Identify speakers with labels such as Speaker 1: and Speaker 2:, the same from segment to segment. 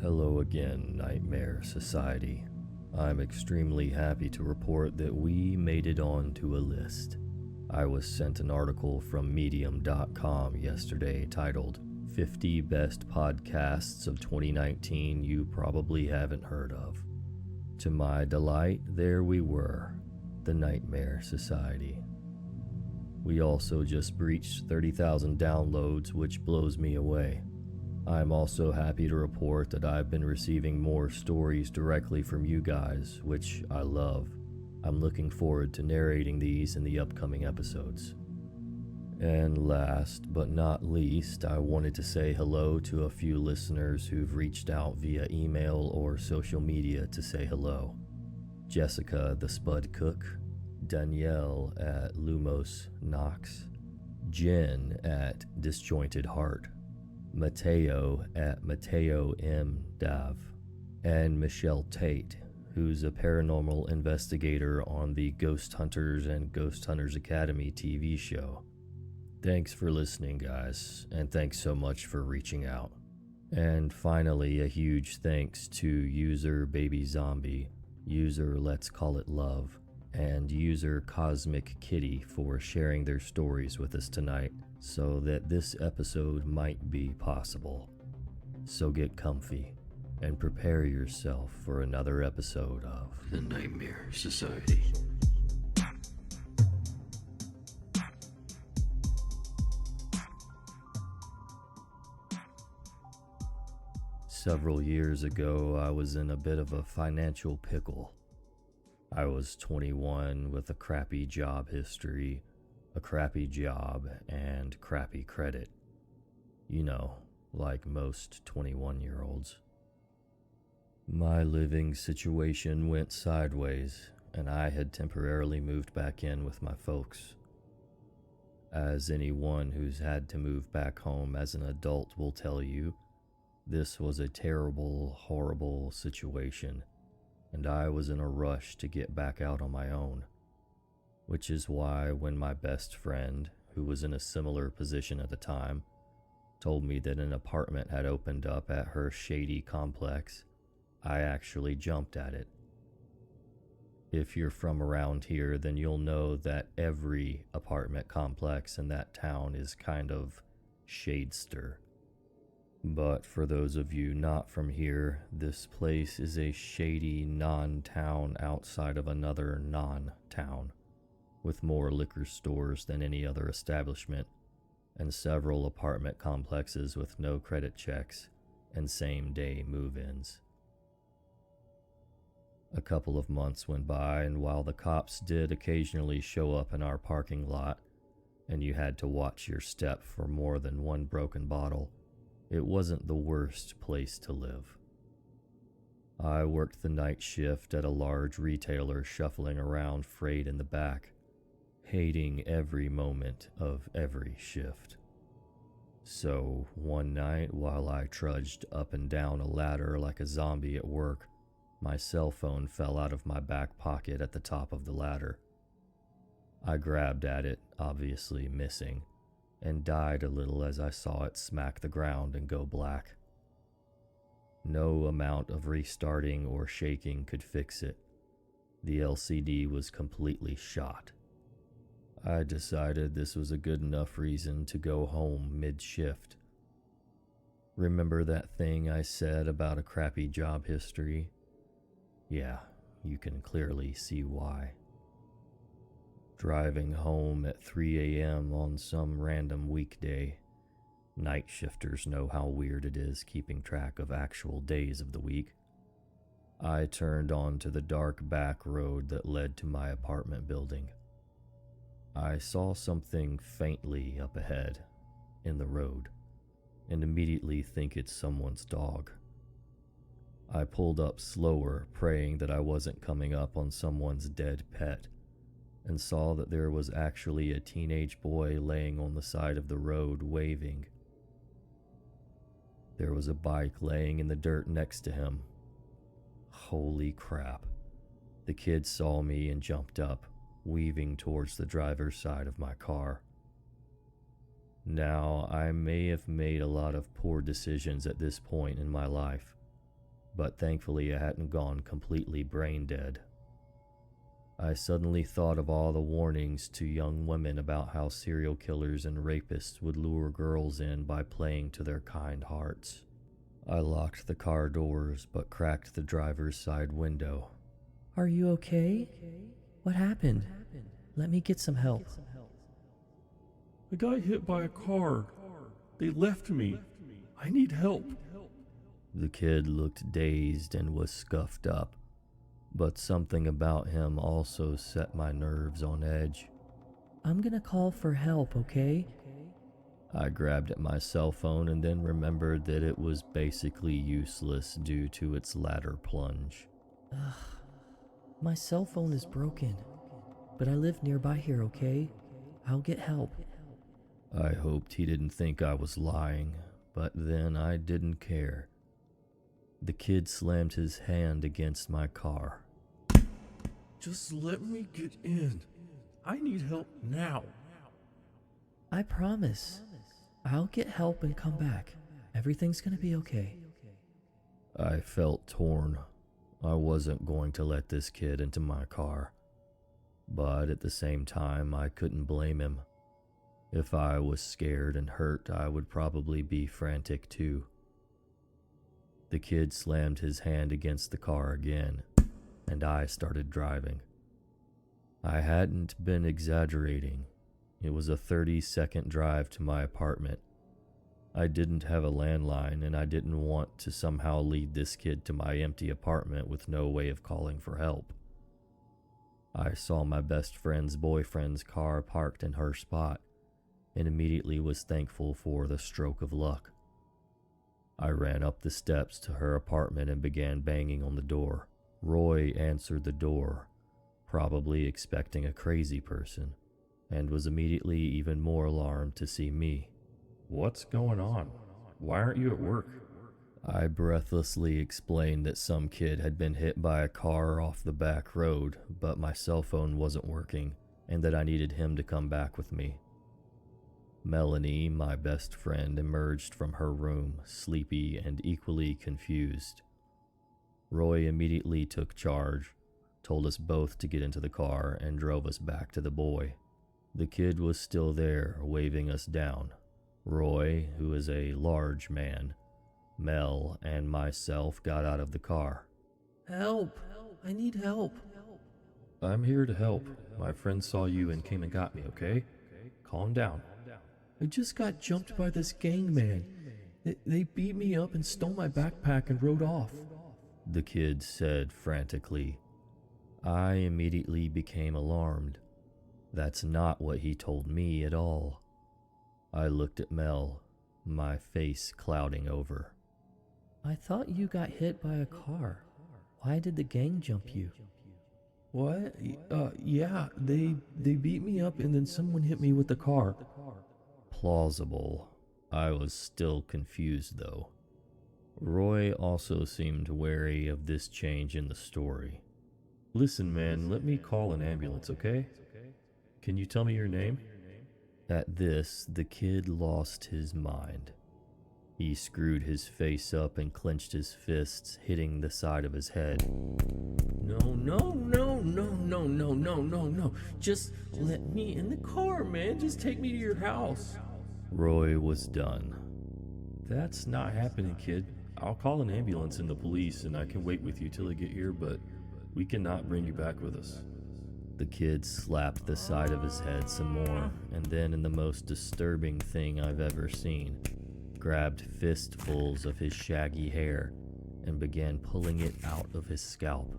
Speaker 1: Hello again, Nightmare Society. I'm extremely happy to report that we made it onto a list. I was sent an article from Medium.com yesterday titled 50 Best Podcasts of 2019 You Probably Haven't Heard Of. To my delight, there we were, the Nightmare Society. We also just breached 30,000 downloads, which blows me away. I'm also happy to report that I've been receiving more stories directly from you guys, which I love. I'm looking forward to narrating these in the upcoming episodes. And last but not least, I wanted to say hello to a few listeners who've reached out via email or social media to say hello. Jessica the Spud Cook, Danielle at Lumos Knox, Jen at Disjointed Heart, Mateo at Mateo M. Dav, and Michelle Tate, who's a paranormal investigator on the Ghost Hunters and Ghost Hunters Academy TV show. Thanks for listening, guys, and thanks so much for reaching out. And finally, a huge thanks to user BabiiZombii, user letscallitluv, and user CosmicKittyy for sharing their stories with us tonight so that this episode might be possible. So get comfy and prepare yourself for another episode of The Nightmare Society. Several years ago, I was in a bit of a financial pickle. I was 21 with a crappy job history, a crappy job, and crappy credit. You know, like most 21-year-olds. My living situation went sideways, and I had temporarily moved back in with my folks. As anyone who's had to move back home as an adult will tell you, this was a terrible, horrible situation, and I was in a rush to get back out on my own. Which is why when my best friend, who was in a similar position at the time, told me that an apartment had opened up at her shady complex, I actually jumped at it. If you're from around here, then you'll know that every apartment complex in that town is kind of shadester. But for those of you not from here, this place is a shady non-town outside of another non-town, with more liquor stores than any other establishment, and several apartment complexes with no credit checks and same-day move-ins. A couple of months went by, and while the cops did occasionally show up in our parking lot, and you had to watch your step for more than one broken bottle, it wasn't the worst place to live. I worked the night shift at a large retailer, shuffling around freight in the back, hating every moment of every shift. So, one night, while I trudged up and down a ladder like a zombie at work, my cell phone fell out of my back pocket at the top of the ladder. I grabbed at it, obviously missing, and died a little as I saw it smack the ground and go black. No amount of restarting or shaking could fix it. The LCD was completely shot. I decided this was a good enough reason to go home mid-shift. Remember that thing I said about a crappy job history? Yeah, you can clearly see why. Driving home at 3 a.m. on some random weekday. Night shifters know how weird it is keeping track of actual days of the week. I turned onto the dark back road that led to my apartment building. I saw something faintly up ahead, in the road, and immediately think it's someone's dog. I pulled up slower, praying that I wasn't coming up on someone's dead pet, and saw that there was actually a teenage boy laying on the side of the road waving. There was a bike laying in the dirt next to him. Holy crap. The kid saw me and jumped up, weaving towards the driver's side of my car. Now, I may have made a lot of poor decisions at this point in my life, but thankfully I hadn't gone completely brain dead. I suddenly thought of all the warnings to young women about how serial killers and rapists would lure girls in by playing to their kind hearts. I locked the car doors but cracked the driver's side window.
Speaker 2: Are you okay? What happened? Let me get some help.
Speaker 3: I got hit by a car. They left me. I need help.
Speaker 1: The kid looked dazed and was scuffed up, but something about him also set my nerves on edge.
Speaker 2: I'm gonna call for help, okay?
Speaker 1: I grabbed at my cell phone and then remembered that it was basically useless due to its ladder plunge.
Speaker 2: Ugh. My cell phone is broken, but I live nearby here, okay? I'll get help.
Speaker 1: I hoped he didn't think I was lying, but then I didn't care. The kid slammed his hand against my car.
Speaker 3: Just let me get in. I need help now.
Speaker 2: I promise. I'll get help and come back. Everything's gonna be okay.
Speaker 1: I felt torn. I wasn't going to let this kid into my car. But at the same time, I couldn't blame him. If I was scared and hurt, I would probably be frantic too. The kid slammed his hand against the car again, and I started driving. I hadn't been exaggerating. It was a 30-second drive to my apartment. I didn't have a landline, and I didn't want to somehow lead this kid to my empty apartment with no way of calling for help. I saw my best friend's boyfriend's car parked in her spot, and immediately was thankful for the stroke of luck. I ran up the steps to her apartment and began banging on the door. Roy answered the door, probably expecting a crazy person, and was immediately even more alarmed to see me.
Speaker 3: What's going on? Why aren't you at work?
Speaker 1: I breathlessly explained that some kid had been hit by a car off the back road, but my cell phone wasn't working, and that I needed him to come back with me. Melanie, my best friend, emerged from her room, sleepy and equally confused. Roy immediately took charge, told us both to get into the car, and drove us back to the boy. The kid was still there, waving us down. Roy, who is a large man, Mel, and myself got out of the car.
Speaker 2: Help! I need help.
Speaker 3: I'm here to help. My friend saw you and came and got me, okay? Calm down. I just got jumped by this gang man. They beat me up and stole my backpack and rode off.
Speaker 1: The kid said frantically. I immediately became alarmed. That's not what he told me at all. I looked at Mel, my face clouding over.
Speaker 2: I thought you got hit by a car. Why did the gang jump you?
Speaker 3: What? Yeah, they beat me up and then someone hit me with the car.
Speaker 1: Plausible. I was still confused though. Roy also seemed wary of this change in the story.
Speaker 3: Listen, man, let me call an ambulance, okay? Can you tell me your name?
Speaker 1: At this, the kid lost his mind. He screwed his face up and clenched his fists, hitting the side of his head.
Speaker 3: No. Just let me in the car, man. Just take me to your house.
Speaker 1: Roy was done.
Speaker 3: That's not happening, kid. I'll call an ambulance and the police, and I can wait with you till I get here, but we cannot bring you back with us.
Speaker 1: The kid slapped the side of his head some more, and then, in the most disturbing thing I've ever seen, grabbed fistfuls of his shaggy hair and began pulling it out of his scalp.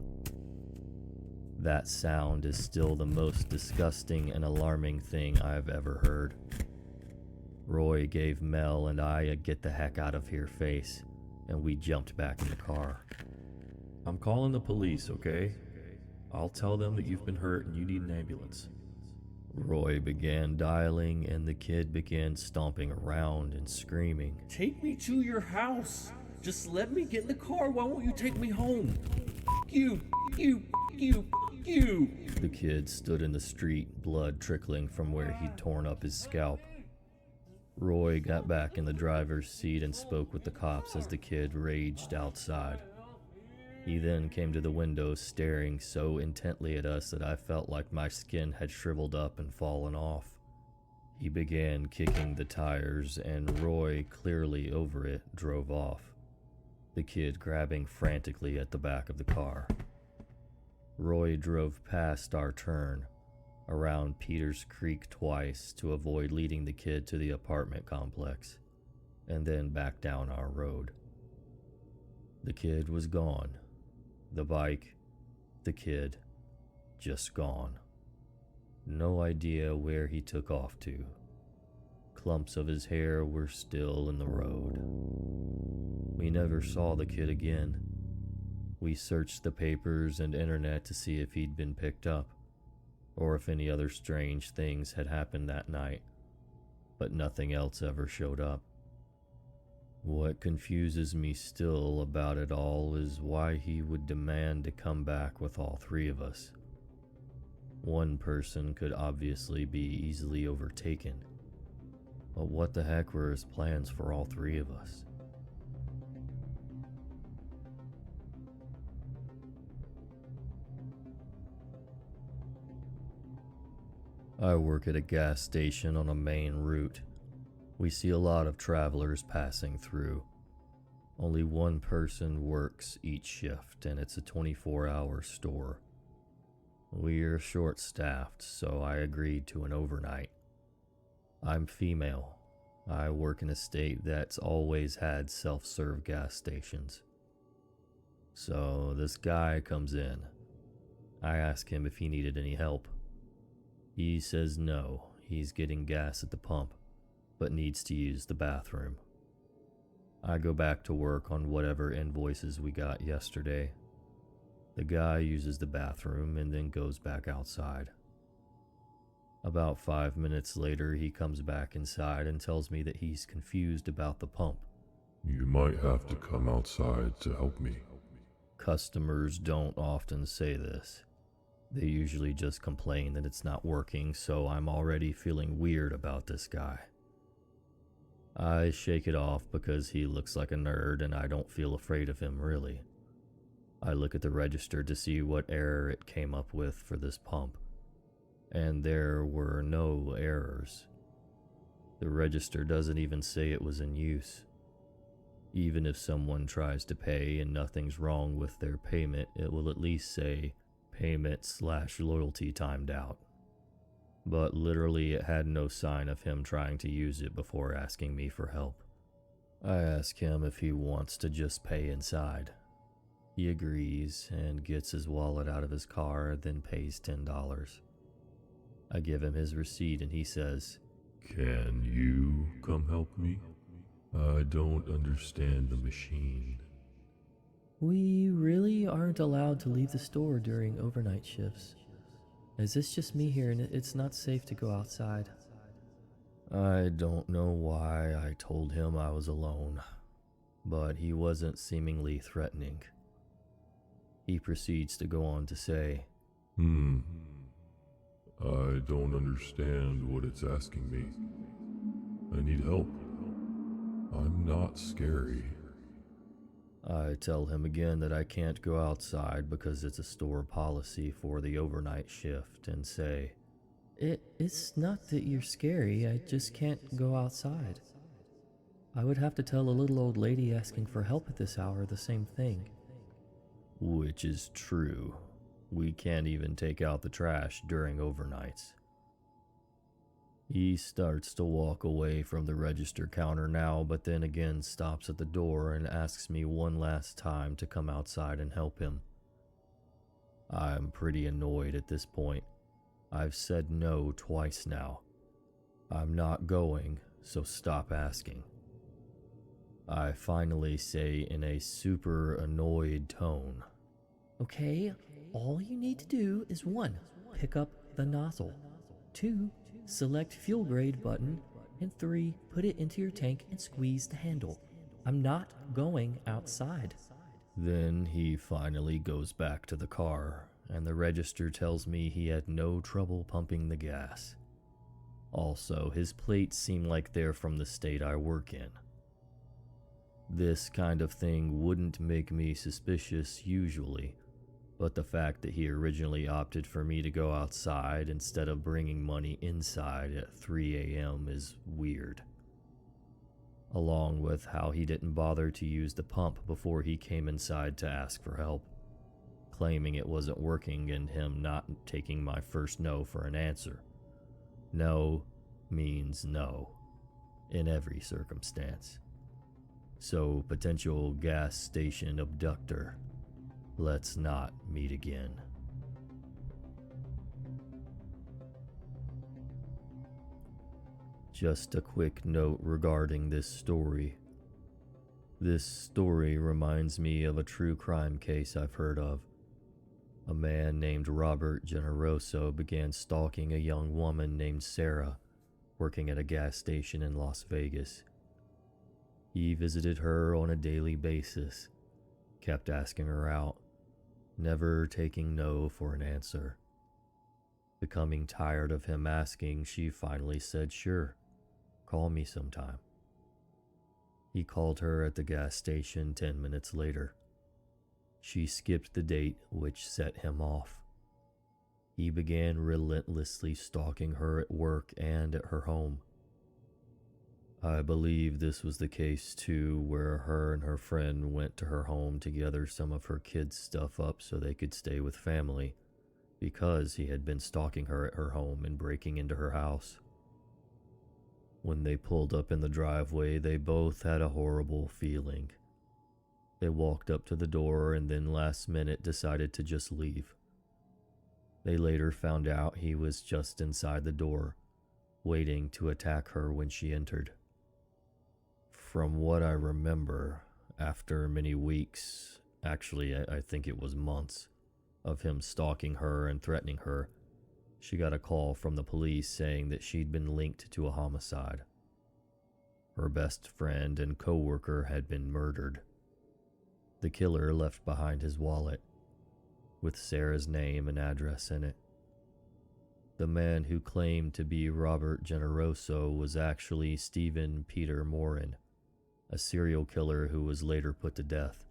Speaker 1: That sound is still the most disgusting and alarming thing I've ever heard. Roy gave Mel and I a get the heck out of here face, and we jumped back in the car.
Speaker 3: I'm calling the police, okay? I'll tell them that you've been hurt and you need an ambulance.
Speaker 1: Roy began dialing, and the kid began stomping around and screaming.
Speaker 3: Take me to your house! Just let me get in the car. Why won't you take me home? You!
Speaker 1: The kid stood in the street, blood trickling from where he'd torn up his scalp. Roy got back in the driver's seat and spoke with the cops as the kid raged outside. He then came to the window, staring so intently at us that I felt like my skin had shriveled up and fallen off. He began kicking the tires, and Roy, clearly over it, drove off, the kid grabbing frantically at the back of the car. Roy drove past our turn, around Peters Creek twice to avoid leading the kid to the apartment complex, and then back down our road. The kid was gone. The bike, the kid, just gone. No idea where he took off to. Clumps of his hair were still in the road. We never saw the kid again. We searched the papers and internet to see if he'd been picked up, or if any other strange things had happened that night, but nothing else ever showed up. What confuses me still about it all is why he would demand to come back with all three of us. One person could obviously be easily overtaken, but what the heck were his plans for all three of us? I work at a gas station on a main route. We see a lot of travelers passing through. Only one person works each shift, and it's a 24-hour store. We're short-staffed, so I agreed to an overnight. I'm female. I work in a state that's always had self-serve gas stations. So this guy comes in. I ask him if he needed any help. He says no, he's getting gas at the pump, but needs to use the bathroom. I go back to work on whatever invoices we got yesterday. The guy uses the bathroom and then goes back outside. About 5 minutes later, he comes back inside and tells me that he's confused about the pump.
Speaker 4: You might have to come outside to help me.
Speaker 1: Customers don't often say this. They usually just complain that it's not working, so I'm already feeling weird about this guy. I shake it off because he looks like a nerd and I don't feel afraid of him really. I look at the register to see what error it came up with for this pump, and there were no errors. The register doesn't even say it was in use. Even if someone tries to pay and nothing's wrong with their payment, it will at least say payment/loyalty timed out. But literally it had no sign of him trying to use it before asking me for help. I ask him if he wants to just pay inside. He agrees and gets his wallet out of his car, then pays $10. I give him his receipt and he says,
Speaker 4: Can you come help me? I don't understand the machine.
Speaker 2: We really aren't allowed to leave the store during overnight shifts. Is this just me here and it's not safe to go outside?
Speaker 1: I don't know why I told him I was alone, but he wasn't seemingly threatening. He proceeds to go on to say,
Speaker 4: I don't understand what it's asking me. I need help. I'm not scary.
Speaker 1: I tell him again that I can't go outside because it's a store policy for the overnight shift and say,
Speaker 2: It's not that you're scary, I just can't go outside. I would have to tell a little old lady asking for help at this hour the same thing.
Speaker 1: Which is true. We can't even take out the trash during overnights. He starts to walk away from the register counter now, but then again stops at the door and asks me one last time to come outside and help him. I'm pretty annoyed at this point. I've said no twice now. I'm not going, so stop asking. I finally say in a super annoyed tone,
Speaker 2: Okay, all you need to do is 1. Pick up the nozzle. 2. Select fuel grade button. And 3. Put it into your tank and squeeze the handle. I'm not going outside.
Speaker 1: Then he finally goes back to the car, and the register tells me he had no trouble pumping the gas. Also, his plates seem like they're from the state I work in. This kind of thing wouldn't make me suspicious usually, but the fact that he originally opted for me to go outside instead of bringing money inside at 3 a.m. is weird. Along with how he didn't bother to use the pump before he came inside to ask for help, claiming it wasn't working and him not taking my first no for an answer. No means no, in every circumstance. So, potential gas station abductor, let's not meet again. Just a quick note regarding this story. This story reminds me of a true crime case I've heard of. A man named Robert Generoso began stalking a young woman named Sarah, working at a gas station in Las Vegas. He visited her on a daily basis, kept asking her out, never taking no for an answer. Becoming tired of him asking, she finally said, "Sure, call me sometime." He called her at the gas station 10 minutes later. She skipped the date, which set him off. He began relentlessly stalking her at work and at her home. I believe this was the case too, where her and her friend went to her home to gather some of her kids' stuff up so they could stay with family, because he had been stalking her at her home and breaking into her house. When they pulled up in the driveway, they both had a horrible feeling. They walked up to the door and then last minute decided to just leave. They later found out he was just inside the door, waiting to attack her when she entered. From what I remember, after many weeks, actually I think it was months, of him stalking her and threatening her, she got a call from the police saying that she'd been linked to a homicide. Her best friend and co-worker had been murdered. The killer left behind his wallet, with Sarah's name and address in it. The man who claimed to be Robert Generoso was actually Stephen Peter Morin, a serial killer who was later put to death.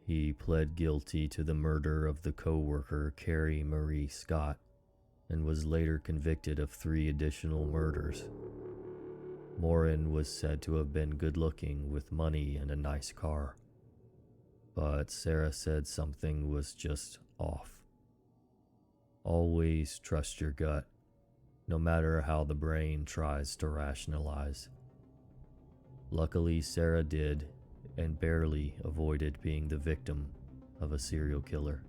Speaker 1: He pled guilty to the murder of the co-worker Carrie Marie Scott and was later convicted of 3 additional murders. Morin was said to have been good-looking with money and a nice car, but Sarah said something was just off. Always trust your gut, no matter how the brain tries to rationalize. Luckily, Sarah did, and barely avoided being the victim of a serial killer.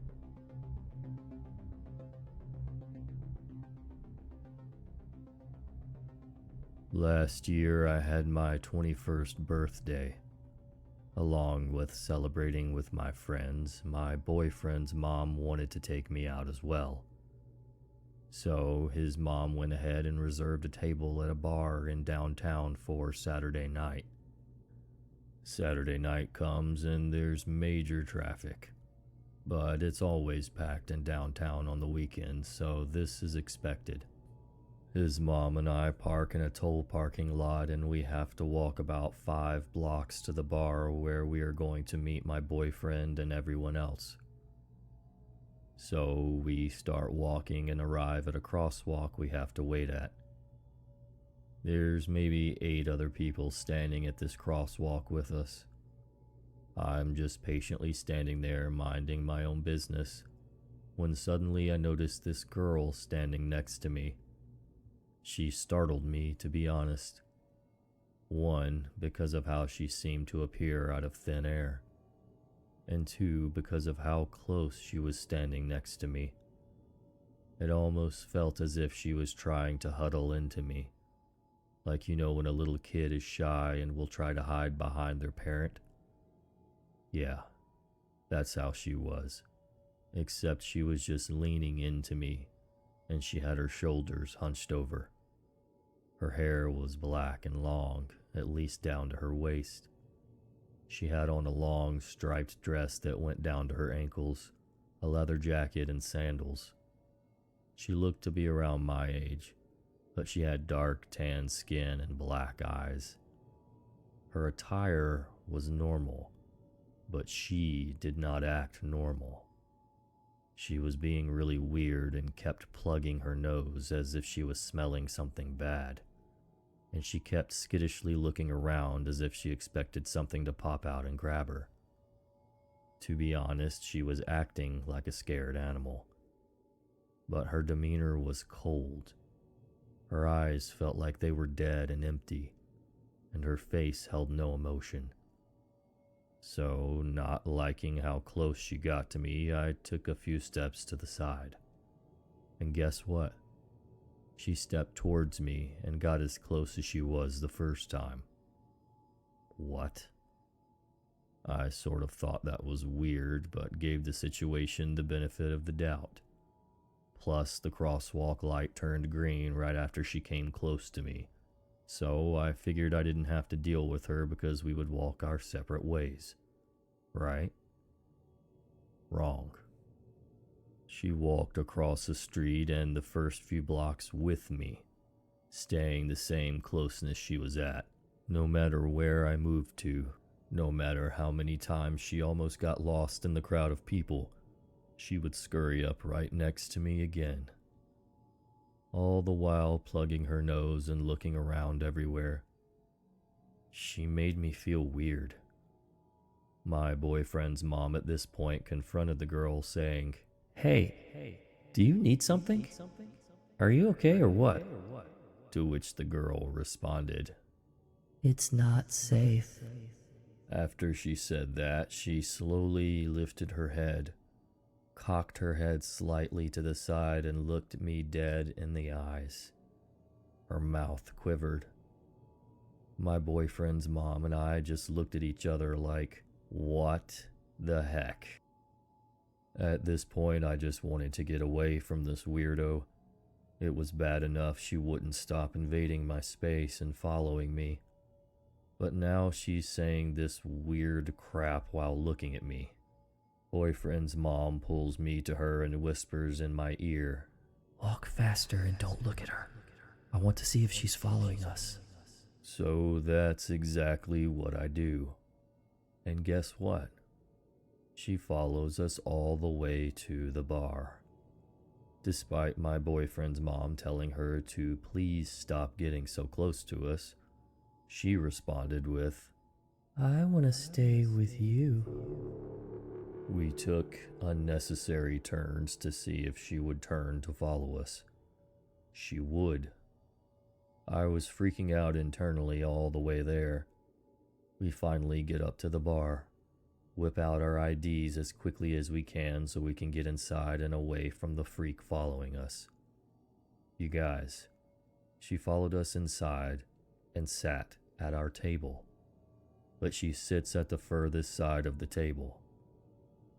Speaker 1: Last year, I had my 21st birthday. Along with celebrating with my friends, my boyfriend's mom wanted to take me out as well. So his mom went ahead and reserved a table at a bar in downtown for Saturday night. Saturday night comes and there's major traffic, but it's always packed in downtown on the weekends, so this is expected. His mom and I park in a toll parking lot and we have to walk about 5 blocks to the bar where we are going to meet my boyfriend and everyone else. So we start walking and arrive at a crosswalk we have to wait at. There's maybe 8 other people standing at this crosswalk with us. I'm just patiently standing there minding my own business, when suddenly I notice this girl standing next to me. She startled me, to be honest. 1, because of how she seemed to appear out of thin air, and 2, because of how close she was standing next to me. It almost felt as if she was trying to huddle into me. Like, you know, when a little kid is shy and will try to hide behind their parent? Yeah, that's how she was. Except she was just leaning into me, and she had her shoulders hunched over. Her hair was black and long, at least down to her waist. She had on a long, striped dress that went down to her ankles, a leather jacket, and sandals. She looked to be around my age, but she had dark tan skin and black eyes. Her attire was normal, but she did not act normal. She was being really weird and kept plugging her nose as if she was smelling something bad, and she kept skittishly looking around as if she expected something to pop out and grab her. To be honest, she was acting like a scared animal, but her demeanor was cold. Her eyes felt like they were dead and empty, and her face held no emotion. So, not liking how close she got to me, I took a few steps to the side. And guess what? She stepped towards me and got as close as she was the first time. What? I sort of thought that was weird, but gave the situation the benefit of the doubt. Plus, the crosswalk light turned green right after she came close to me, so I figured I didn't have to deal with her because we would walk our separate ways. Right? Wrong. She walked across the street and the first few blocks with me, staying the same closeness she was at, no matter where I moved to, no matter how many times she almost got lost in the crowd of people. She would scurry up right next to me again, all the while plugging her nose and looking around everywhere. She made me feel weird. My boyfriend's mom at this point confronted the girl, saying,
Speaker 2: Hey, do you need something? Are you okay or what?
Speaker 1: To which the girl responded,
Speaker 2: It's not safe.
Speaker 1: After she said that, she slowly lifted her head, cocked her head slightly to the side, and looked me dead in the eyes. Her mouth quivered. My boyfriend's mom and I just looked at each other like, what the heck? At this point, I just wanted to get away from this weirdo. It was bad enough she wouldn't stop invading my space and following me, but now she's saying this weird crap while looking at me. Boyfriend's mom pulls me to her and whispers in my ear,
Speaker 2: Walk faster and don't look at her. I want to see if she's following us.
Speaker 1: So that's exactly what I do. And guess what? She follows us all the way to the bar. Despite my boyfriend's mom telling her to please stop getting so close to us, she responded with,
Speaker 2: I want to stay with you.
Speaker 1: We took unnecessary turns to see if she would turn to follow us. She would. I was freaking out internally all the way there. We finally get up to the bar, whip out our IDs as quickly as we can so we can get inside and away from the freak following us. You guys, she followed us inside and sat at our table, but she sits at the furthest side of the table,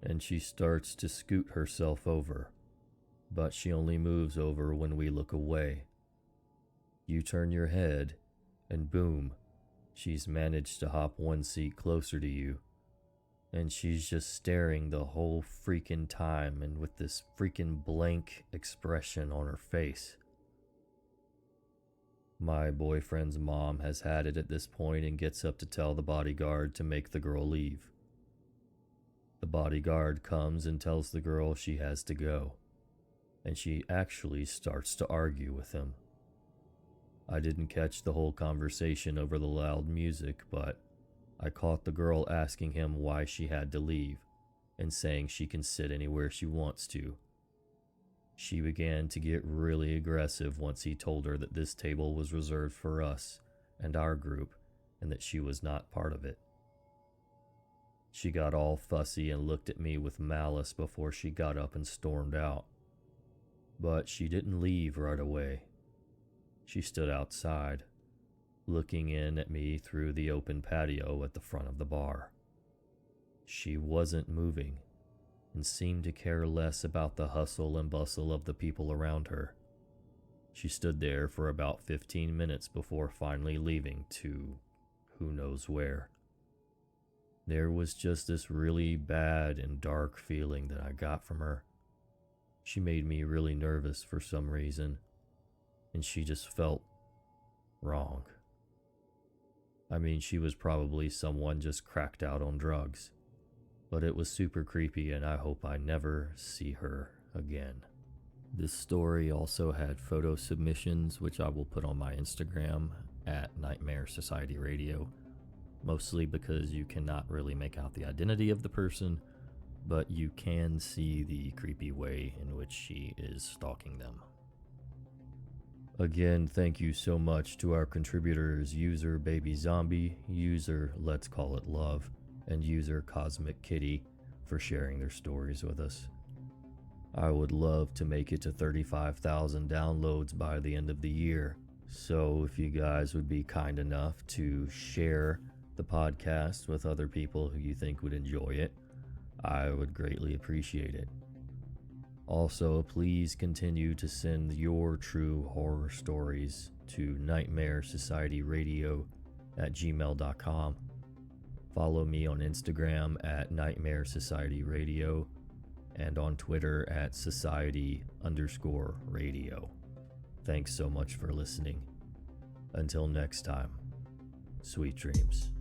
Speaker 1: and she starts to scoot herself over, but she only moves over when we look away. You turn your head, and boom, she's managed to hop one seat closer to you, and she's just staring the whole freaking time and with this freaking blank expression on her face. My boyfriend's mom has had it at this point and gets up to tell the bodyguard to make the girl leave. The bodyguard comes and tells the girl she has to go, and she actually starts to argue with him. I didn't catch the whole conversation over the loud music, but I caught the girl asking him why she had to leave and saying she can sit anywhere she wants to. She began to get really aggressive once he told her that this table was reserved for us and our group and that she was not part of it. She got all fussy and looked at me with malice before she got up and stormed out. But she didn't leave right away. She stood outside, looking in at me through the open patio at the front of the bar. She wasn't moving and seemed to care less about the hustle and bustle of the people around her. She stood there for about 15 minutes before finally leaving to who knows where. There was just this really bad and dark feeling that I got from her. She made me really nervous for some reason, and she just felt wrong. I mean, she was probably someone just cracked out on drugs. But it was super creepy, and I hope I never see her again. This story also had photo submissions, which I will put on my Instagram at NightmareSocietyRadio, mostly because you cannot really make out the identity of the person, but you can see the creepy way in which she is stalking them. Again, thank you so much to our contributors, user BabiiZombii, user letscallitluv, and user CosmicKittyy for sharing their stories with us. I would love to make it to 35,000 downloads by the end of the year, so if you guys would be kind enough to share the podcast with other people who you think would enjoy it, I would greatly appreciate it. Also, please continue to send your true horror stories to NightmareSocietyRadio@gmail.com. Follow me on Instagram at NightmareSocietyRadio and on Twitter at Society_Radio. Thanks so much for listening. Until next time, sweet dreams.